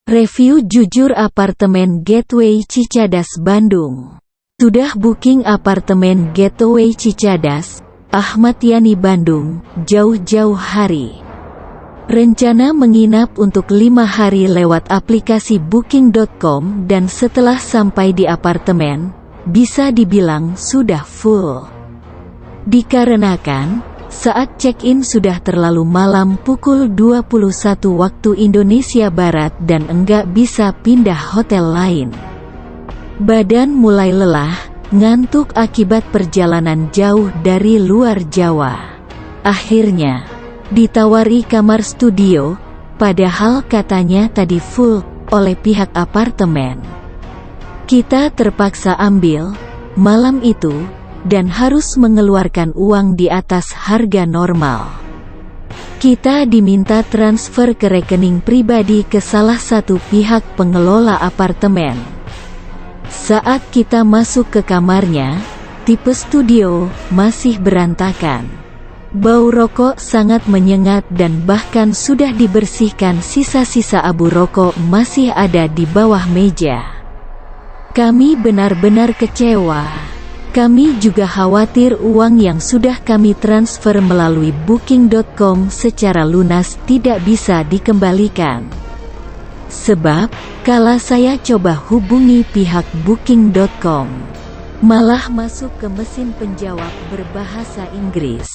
Review jujur apartemen Gateway Cicadas Bandung. Sudah booking apartemen Gateway Cicadas, Ahmad Yani Bandung, jauh-jauh hari. Rencana menginap untuk 5 hari lewat aplikasi booking.com dan setelah sampai di apartemen, bisa dibilang sudah full. Dikarenakan saat check-in sudah terlalu malam pukul 21 waktu Indonesia Barat dan enggak bisa pindah hotel lain. Badan mulai lelah, ngantuk akibat perjalanan jauh dari luar Jawa. Akhirnya, ditawari kamar studio, padahal katanya tadi full oleh pihak apartemen. Kita terpaksa ambil malam itu dan harus mengeluarkan uang di atas harga normal. Kita diminta transfer ke rekening pribadi ke salah satu pihak pengelola apartemen. Saat kita masuk ke kamarnya, tipe studio masih berantakan. Bau rokok sangat menyengat dan bahkan sudah dibersihkan, sisa-sisa abu rokok masih ada di bawah meja. Kami benar-benar kecewa. Kami juga khawatir uang yang sudah kami transfer melalui booking.com secara lunas tidak bisa dikembalikan. Sebab, kala saya coba hubungi pihak booking.com, malah masuk ke mesin penjawab berbahasa Inggris.